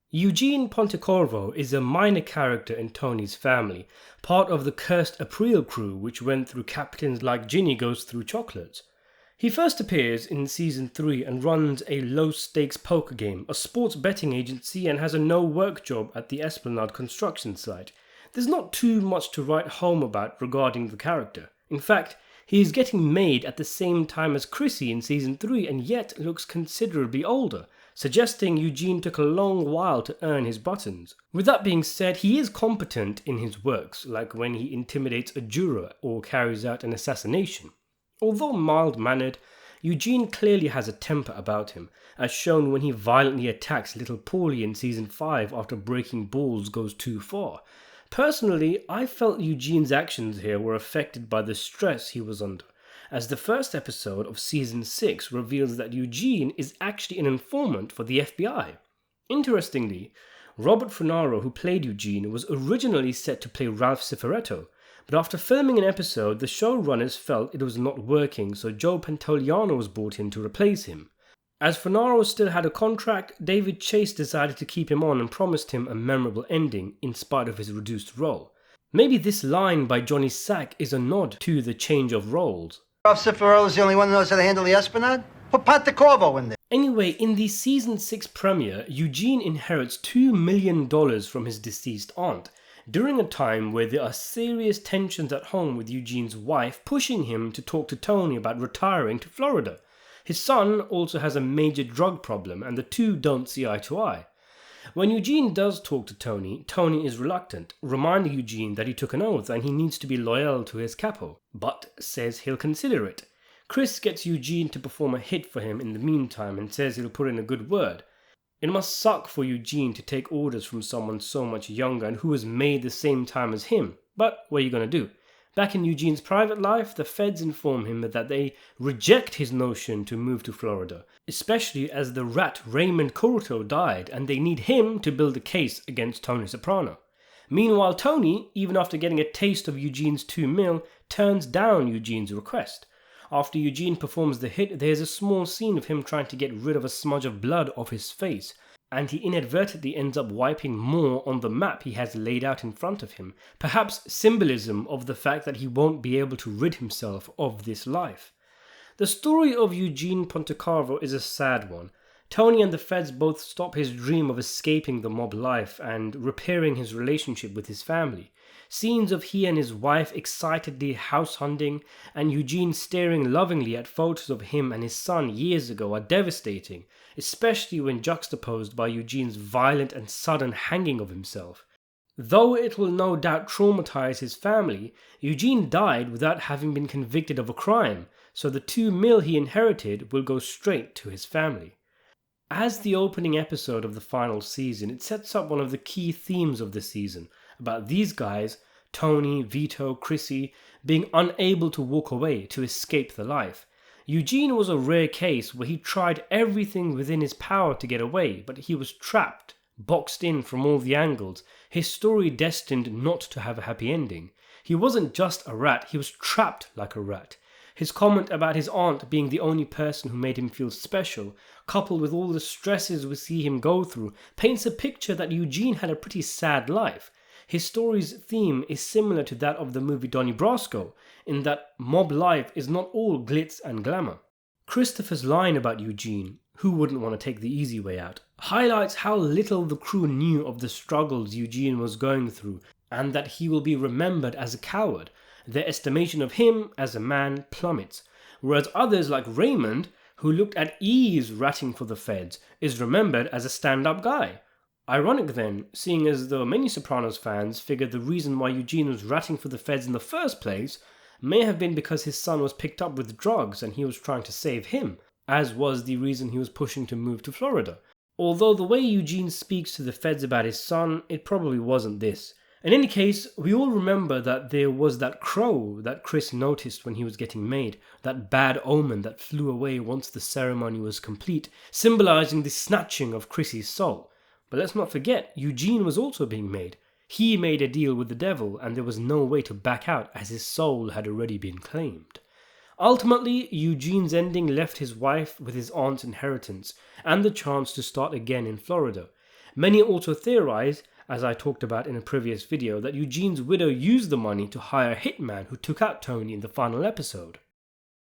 Eugene Pontecorvo is a minor character in Tony's family, part of the cursed April crew which went through captains like Ginny goes through chocolates. He first appears in season 3 and runs a low-stakes poker game, a sports betting agency, and has a no-work job at the Esplanade construction site. There's not too much to write home about regarding the character. In fact, he is getting made at the same time as Chrissy in season 3 and yet looks considerably older, suggesting Eugene took a long while to earn his buttons. With that being said, he is competent in his works, like when he intimidates a juror or carries out an assassination. Although mild-mannered, Eugene clearly has a temper about him, as shown when he violently attacks little Paulie in season 5 after breaking balls goes too far. Personally, I felt Eugene's actions here were affected by the stress he was under, as the first episode of season 6 reveals that Eugene is actually an informant for the FBI. Interestingly, Robert Funaro, who played Eugene, was originally set to play Ralph Cifaretto, but after filming an episode, the showrunners felt it was not working, so Joe Pantoliano was brought in to replace him. As Funaro still had a contract, David Chase decided to keep him on and promised him a memorable ending in spite of his reduced role. Maybe this line by Johnny Sack is a nod to the change of roles. Ralph Cifaretto's the only one who knows how to handle the Esplanade? Put Pontecorvo in there. Anyway, in the season 6 premiere, Eugene inherits $2 million from his deceased aunt, during a time where there are serious tensions at home with Eugene's wife pushing him to talk to Tony about retiring to Florida. His son also has a major drug problem and the two don't see eye to eye. When Eugene does talk to Tony, Tony is reluctant, reminding Eugene that he took an oath and he needs to be loyal to his capo, but says he'll consider it. Chris gets Eugene to perform a hit for him in the meantime and says he'll put in a good word. It must suck for Eugene to take orders from someone so much younger and who was made the same time as him, but what are you going to do? Back in Eugene's private life, the feds inform him that they reject his notion to move to Florida, especially as the rat Raymond Curto died and they need him to build a case against Tony Soprano. Meanwhile, Tony, even after getting a taste of Eugene's $2 million, turns down Eugene's request. After Eugene performs the hit, there's a small scene of him trying to get rid of a smudge of blood off his face, and he inadvertently ends up wiping more on the map he has laid out in front of him, perhaps symbolism of the fact that he won't be able to rid himself of this life. The story of Eugene Pontecorvo is a sad one. Tony and the feds both stop his dream of escaping the mob life and repairing his relationship with his family. Scenes of he and his wife excitedly house hunting and Eugene staring lovingly at photos of him and his son years ago are devastating, especially when juxtaposed by Eugene's violent and sudden hanging of himself. Though it will no doubt traumatize his family, Eugene died without having been convicted of a crime, so the $2 million he inherited will go straight to his family. As the opening episode of the final season, it sets up one of the key themes of the season, about these guys, Tony, Vito, Chrissy, being unable to walk away to escape the life. Eugene was a rare case where he tried everything within his power to get away, but he was trapped, boxed in from all the angles, his story destined not to have a happy ending. He wasn't just a rat, he was trapped like a rat. His comment about his aunt being the only person who made him feel special, coupled with all the stresses we see him go through, paints a picture that Eugene had a pretty sad life. His story's theme is similar to that of the movie Donnie Brasco, in that mob life is not all glitz and glamour. Christopher's line about Eugene, who wouldn't want to take the easy way out, highlights how little the crew knew of the struggles Eugene was going through, and that he will be remembered as a coward. Their estimation of him as a man plummets, whereas others like Raymond, who looked at ease ratting for the feds, is remembered as a stand-up guy. Ironic then, seeing as though many Sopranos fans figured the reason why Eugene was ratting for the feds in the first place may have been because his son was picked up with drugs and he was trying to save him, as was the reason he was pushing to move to Florida. Although the way Eugene speaks to the feds about his son, it probably wasn't this. In any case, we all remember that there was that crow that Chris noticed when he was getting made, that bad omen that flew away once the ceremony was complete, symbolizing the snatching of Chrissy's soul. But let's not forget, Eugene was also being made. He made a deal with the devil and there was no way to back out as his soul had already been claimed. Ultimately, Eugene's ending left his wife with his aunt's inheritance and the chance to start again in Florida. Many also theorize, as I talked about in a previous video, that Eugene's widow used the money to hire a hitman who took out Tony in the final episode.